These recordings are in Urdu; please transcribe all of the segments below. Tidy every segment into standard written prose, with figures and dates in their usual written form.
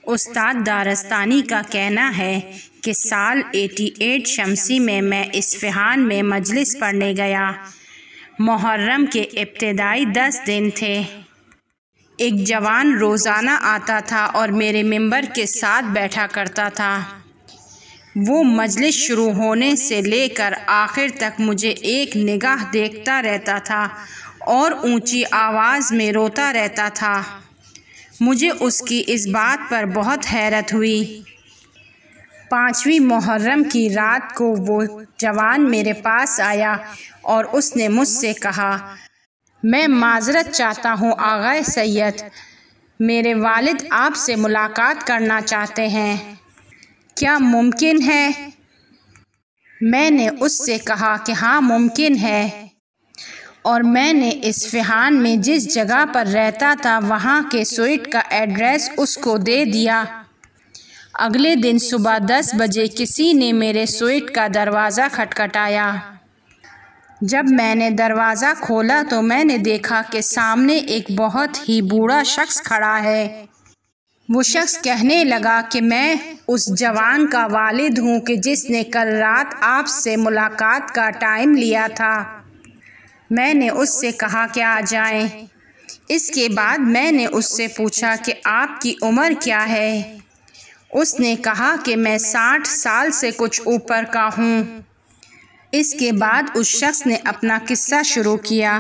استاد دارستانی کا کہنا ہے کہ سال 88 شمسی میں اصفہان میں مجلس پڑھنے گیا۔ محرم کے ابتدائی 10 دن تھے۔ ایک جوان روزانہ آتا تھا اور میرے ممبر کے ساتھ بیٹھا کرتا تھا۔ وہ مجلس شروع ہونے سے لے کر آخر تک مجھے ایک نگاہ دیکھتا رہتا تھا اور اونچی آواز میں روتا رہتا تھا۔ مجھے اس کی اس بات پر بہت حیرت ہوئی۔ 5ویں محرم کی رات کو وہ جوان میرے پاس آیا اور اس نے مجھ سے کہا، میں معذرت چاہتا ہوں آغا سید، میرے والد آپ سے ملاقات کرنا چاہتے ہیں، کیا ممکن ہے؟ میں نے اس سے کہا کہ ہاں ممکن ہے، اور میں نے اصفہان میں جس جگہ پر رہتا تھا وہاں کے سوئٹ کا ایڈریس اس کو دے دیا۔ اگلے دن صبح 10 بجے کسی نے میرے سوئٹ کا دروازہ کھٹکھٹایا۔ جب میں نے دروازہ کھولا تو میں نے دیکھا کہ سامنے ایک بہت ہی بوڑھا شخص کھڑا ہے۔ وہ شخص کہنے لگا کہ میں اس جوان کا والد ہوں کہ جس نے کل رات آپ سے ملاقات کا ٹائم لیا تھا۔ میں نے اس سے کہا کہ آ جائیں۔ اس کے بعد میں نے اس سے پوچھا کہ آپ کی عمر کیا ہے؟ اس نے کہا کہ میں 60 سال سے کچھ اوپر کا ہوں۔ اس کے بعد اس شخص نے اپنا قصہ شروع کیا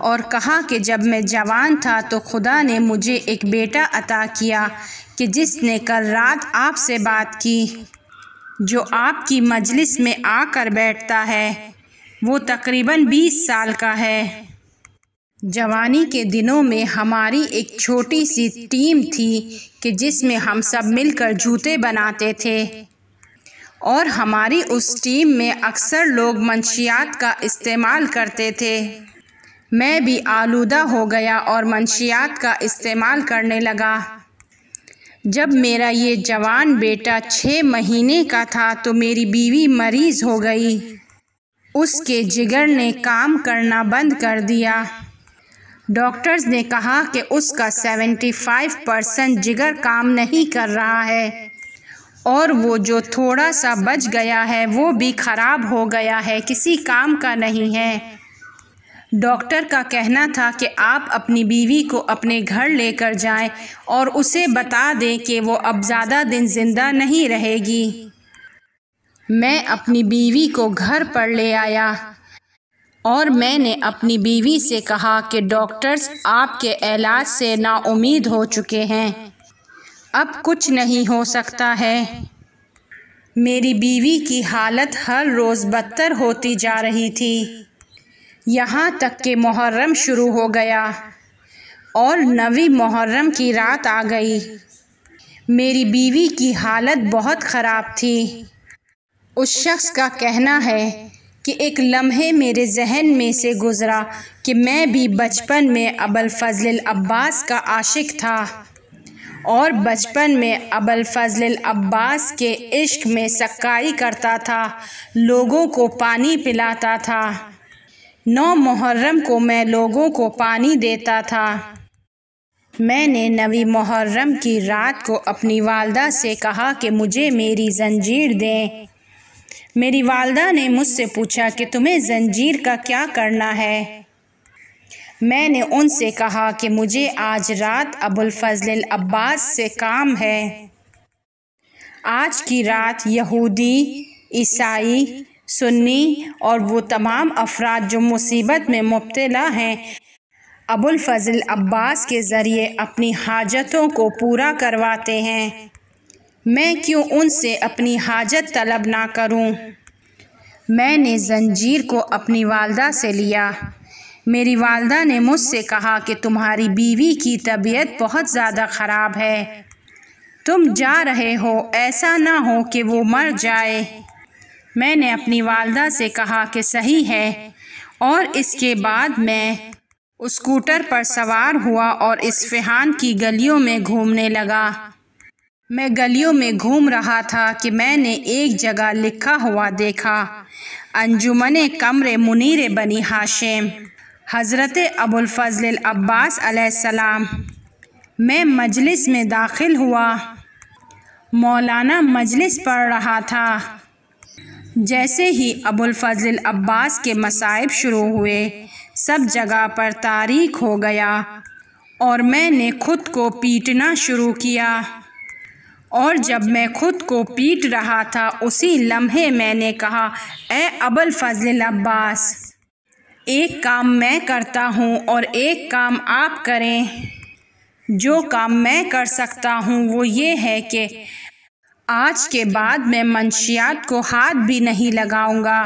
اور کہا کہ جب میں جوان تھا تو خدا نے مجھے ایک بیٹا عطا کیا کہ جس نے کل رات آپ سے بات کی، جو آپ کی مجلس میں آ کر بیٹھتا ہے۔ وہ تقریباً 20 سال کا ہے۔ جوانی کے دنوں میں ہماری ایک چھوٹی سی ٹیم تھی کہ جس میں ہم سب مل کر جوتے بناتے تھے، اور ہماری اس ٹیم میں اکثر لوگ منشیات کا استعمال کرتے تھے۔ میں بھی آلودہ ہو گیا اور منشیات کا استعمال کرنے لگا۔ جب میرا یہ جوان بیٹا 6 مہینے کا تھا تو میری بیوی مریض ہو گئی۔ اس کے جگر نے کام کرنا بند کر دیا۔ ڈاکٹرز نے کہا کہ اس کا 75% جگر کام نہیں کر رہا ہے، اور وہ جو تھوڑا سا بچ گیا ہے وہ بھی خراب ہو گیا ہے، کسی کام کا نہیں ہے۔ ڈاکٹر کا کہنا تھا کہ آپ اپنی بیوی کو اپنے گھر لے کر جائیں اور اسے بتا دیں کہ وہ اب زیادہ دن زندہ نہیں رہے گی۔ میں اپنی بیوی کو گھر پر لے آیا اور میں نے اپنی بیوی سے کہا کہ ڈاکٹرز آپ کے علاج سے نا امید ہو چکے ہیں، اب کچھ نہیں ہو سکتا ہے۔ میری بیوی کی حالت ہر روز بدتر ہوتی جا رہی تھی، یہاں تک کہ محرم شروع ہو گیا اور 9ویں محرم کی رات آ گئی۔ میری بیوی کی حالت بہت خراب تھی۔ اس شخص کا کہنا ہے کہ ایک لمحے میرے ذہن میں سے گزرا کہ میں بھی بچپن میں ابوالفضل العباس کا عاشق تھا، اور بچپن میں ابوالفضل العباس کے عشق میں سکائی کرتا تھا، لوگوں کو پانی پلاتا تھا۔ 9 محرم کو میں لوگوں کو پانی دیتا تھا۔ میں نے 9ویں محرم کی رات کو اپنی والدہ سے کہا کہ مجھے میری زنجیر دیں۔ میری والدہ نے مجھ سے پوچھا کہ تمہیں زنجیر کا کیا کرنا ہے؟ میں نے ان سے کہا کہ مجھے آج رات ابوالفضل العباس سے کام ہے۔ آج کی رات یہودی، عیسائی، سنی اور وہ تمام افراد جو مصیبت میں مبتلا ہیں ابوالفضل العباس کے ذریعے اپنی حاجتوں کو پورا کرواتے ہیں۔ میں کیوں ان سے اپنی حاجت طلب نہ کروں؟ میں نے زنجیر کو اپنی والدہ سے لیا۔ میری والدہ نے مجھ سے کہا کہ تمہاری بیوی کی طبیعت بہت زیادہ خراب ہے، تم جا رہے ہو، ایسا نہ ہو کہ وہ مر جائے۔ میں نے اپنی والدہ سے کہا کہ صحیح ہے، اور اس کے بعد میں اسکوٹر پر سوار ہوا اور اصفہان کی گلیوں میں گھومنے لگا۔ میں گلیوں میں گھوم رہا تھا کہ میں نے ایک جگہ لکھا ہوا دیکھا، انجمن قمر منیر بنی ہاشم، حضرت ابوالفضل العباس علیہ السلام۔ میں مجلس میں داخل ہوا۔ مولانا مجلس پڑھ رہا تھا۔ جیسے ہی ابوالفضل عباس کے مصائب شروع ہوئے، سب جگہ پر تاریک ہو گیا اور میں نے خود کو پیٹنا شروع کیا۔ اور جب میں خود کو پیٹ رہا تھا، اسی لمحے میں نے کہا، اے ابوالفضل عباس، ایک کام میں کرتا ہوں اور ایک کام آپ کریں۔ جو کام میں کر سکتا ہوں وہ یہ ہے کہ آج کے بعد میں منشیات کو ہاتھ بھی نہیں لگاؤں گا،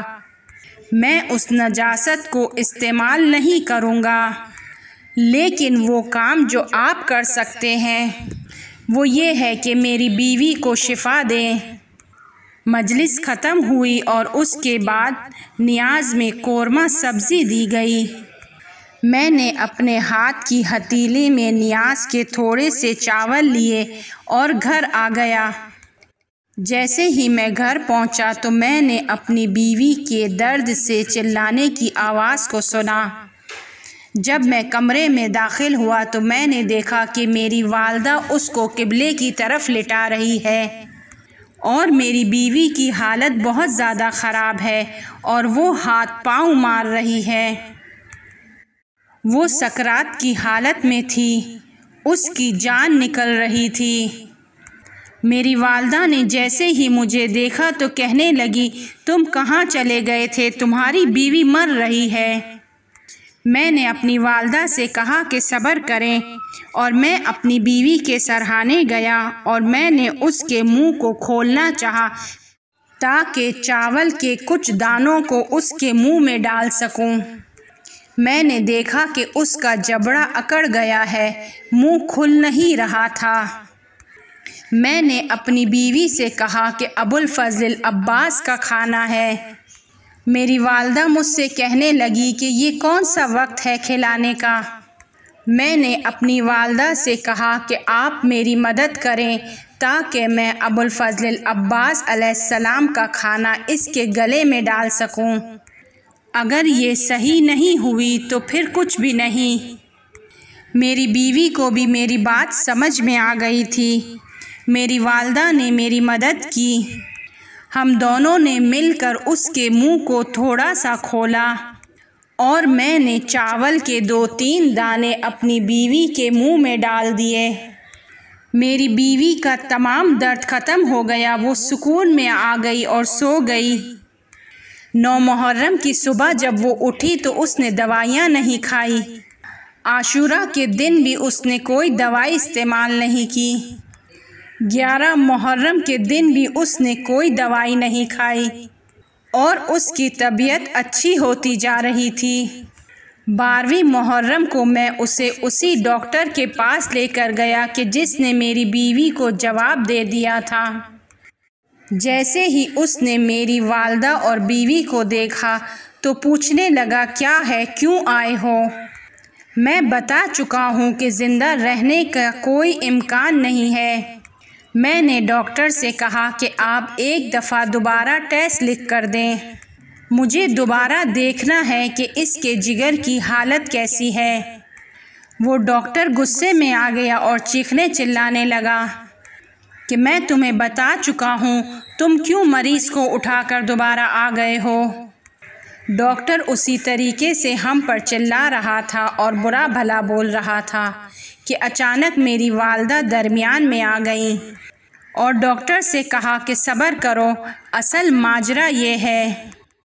میں اس نجاست کو استعمال نہیں کروں گا۔ لیکن وہ کام جو آپ کر سکتے ہیں وہ یہ ہے کہ میری بیوی کو شفا دیں۔ مجلس ختم ہوئی اور اس کے بعد نیاز میں قورمہ سبزی دی گئی۔ میں نے اپنے ہاتھ کی ہتھیلی میں نیاز کے تھوڑے سے چاول لیے اور گھر آ گیا۔ جیسے ہی میں گھر پہنچا تو میں نے اپنی بیوی کے درد سے چلانے کی آواز کو سنا۔ جب میں کمرے میں داخل ہوا تو میں نے دیکھا کہ میری والدہ اس کو قبلے کی طرف لٹا رہی ہے اور میری بیوی کی حالت بہت زیادہ خراب ہے اور وہ ہاتھ پاؤں مار رہی ہے۔ وہ سکرات کی حالت میں تھی، اس کی جان نکل رہی تھی۔ میری والدہ نے جیسے ہی مجھے دیکھا تو کہنے لگی، تم کہاں چلے گئے تھے؟ تمہاری بیوی مر رہی ہے۔ میں نے اپنی والدہ سے کہا کہ صبر کریں اور میں اپنی بیوی کے سرہانے گیا اور میں نے اس کے منہ کو کھولنا چاہا تاکہ چاول کے کچھ دانوں کو اس کے منہ میں ڈال سکوں۔ میں نے دیکھا کہ اس کا جبڑا اکڑ گیا ہے، منہ کھل نہیں رہا تھا۔ میں نے اپنی بیوی سے کہا کہ ابوالفضل عباس کا کھانا ہے۔ میری والدہ مجھ سے کہنے لگی کہ یہ کون سا وقت ہے کھلانے کا؟ میں نے اپنی والدہ سے کہا کہ آپ میری مدد کریں تاکہ میں ابوالفضل عباس علیہ السلام کا کھانا اس کے گلے میں ڈال سکوں۔ اگر یہ صحیح نہیں ہوئی تو پھر کچھ بھی نہیں۔ میری بیوی کو بھی میری بات سمجھ میں آ گئی تھی۔ میری والدہ نے میری مدد کی۔ ہم دونوں نے مل کر اس کے منہ کو تھوڑا سا کھولا اور میں نے چاول کے 2-3 دانے اپنی بیوی کے منہ میں ڈال دیے۔ میری بیوی کا تمام درد ختم ہو گیا، وہ سکون میں آ گئی اور سو گئی۔ 9 محرم کی صبح جب وہ اٹھی تو اس نے دوائیاں نہیں کھائی۔ عاشورہ کے دن بھی اس نے کوئی دوائی استعمال نہیں کی۔ 11 محرم کے دن بھی اس نے کوئی دوائی نہیں کھائی اور اس کی طبیعت اچھی ہوتی جا رہی تھی۔ 12ویں محرم کو میں اسے اسی ڈاکٹر کے پاس لے کر گیا کہ جس نے میری بیوی کو جواب دے دیا تھا۔ جیسے ہی اس نے میری والدہ اور بیوی کو دیکھا تو پوچھنے لگا، کیا ہے، کیوں آئے ہو؟ میں بتا چکا ہوں کہ زندہ رہنے کا کوئی امکان نہیں ہے۔ میں نے ڈاکٹر سے کہا کہ آپ ایک دفعہ دوبارہ ٹیسٹ لکھ کر دیں، مجھے دوبارہ دیکھنا ہے کہ اس کے جگر کی حالت کیسی ہے۔ وہ ڈاکٹر غصے میں آ گیا اور چیخنے چلانے لگا کہ میں تمہیں بتا چکا ہوں، تم کیوں مریض کو اٹھا کر دوبارہ آ گئے ہو؟ ڈاکٹر اسی طریقے سے ہم پر چلا رہا تھا اور برا بھلا بول رہا تھا کہ اچانک میری والدہ درمیان میں آ گئیں اور ڈاکٹر سے کہا کہ صبر کرو، اصل ماجرا یہ ہے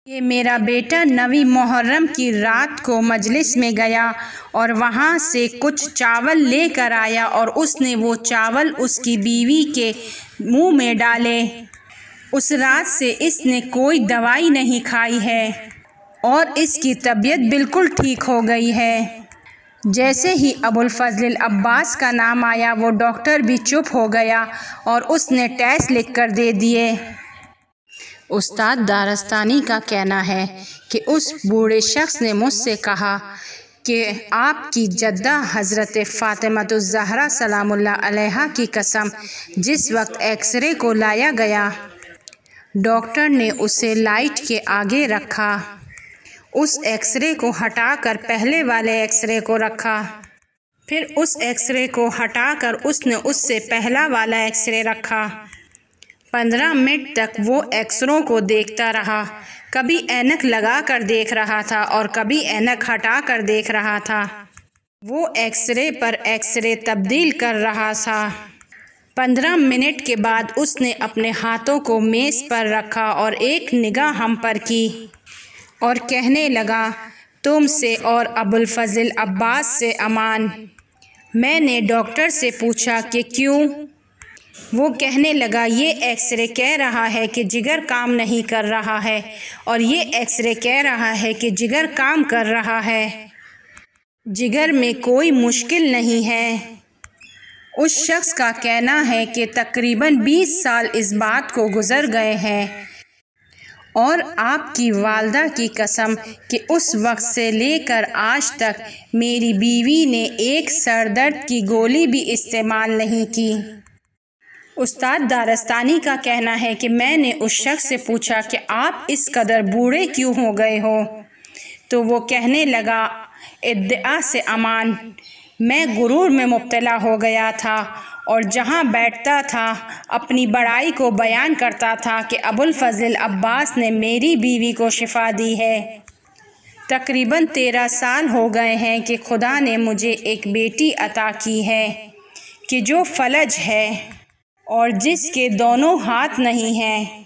کہ میرا بیٹا 9 محرم کی رات کو مجلس میں گیا اور وہاں سے کچھ چاول لے کر آیا اور اس نے وہ چاول اس کی بیوی کے منہ میں ڈالے۔ اس رات سے اس نے کوئی دوائی نہیں کھائی ہے اور اس کی طبیعت بالکل ٹھیک ہو گئی ہے۔ جیسے ہی ابوالفضل عباس کا نام آیا وہ ڈاکٹر بھی چپ ہو گیا اور اس نے ٹیسٹ لکھ کر دے دیے۔ استاد دارستانی کا کہنا ہے کہ اس بوڑھے شخص نے مجھ سے کہا کہ آپ کی جدہ حضرت فاطمۃ الزہرا سلام اللہ علیہا کی قسم، جس وقت ایکس رے کو لایا گیا ڈاکٹر نے اسے لائٹ کے آگے رکھا، اس ایکس رے کو ہٹا کر پہلے والے ایکس رے کو رکھا، پھر اس ایکس رے کو ہٹا کر اس نے اس سے پہلا والا ایکس رے رکھا، 15 منٹ تک وہ ایکسروں کو دیکھتا رہا، کبھی اینک لگا کر دیکھ رہا تھا اور کبھی اینک ہٹا کر دیکھ رہا تھا۔ وہ ایکس رے پر ایکس رے تبدیل کر رہا تھا۔ 15 منٹ کے بعد اس نے اپنے ہاتھوں کو میز پر رکھا اور ایک نگاہ ہم پر کی اور کہنے لگا، تم سے اور ابوالفضل عباس سے امان۔ میں نے ڈاکٹر سے پوچھا کہ کیوں؟ وہ کہنے لگا، یہ ایکس رے کہہ رہا ہے کہ جگر کام نہیں کر رہا ہے اور یہ ایکس رے کہہ رہا ہے کہ جگر کام کر رہا ہے۔ جگر میں کوئی مشکل نہیں ہے۔ اس شخص کا کہنا ہے کہ تقریباً 20 سال اس بات کو گزر گئے ہیں اور آپ کی والدہ کی قسم کہ اس وقت سے لے کر آج تک میری بیوی نے ایک سر درد کی گولی بھی استعمال نہیں کی۔ استاد دارستانی کا کہنا ہے کہ میں نے اس شخص سے پوچھا کہ آپ اس قدر بوڑھے کیوں ہو گئے ہو؟ تو وہ کہنے لگا، ادعا سے امان، میں غرور میں مبتلا ہو گیا تھا اور جہاں بیٹھتا تھا اپنی بڑائی کو بیان کرتا تھا کہ ابوالفضل عباس نے میری بیوی کو شفا دی ہے۔ تقریباً 13 سال ہو گئے ہیں کہ خدا نے مجھے ایک بیٹی عطا کی ہے کہ جو فلج ہے اور جس کے دونوں ہاتھ نہیں ہیں۔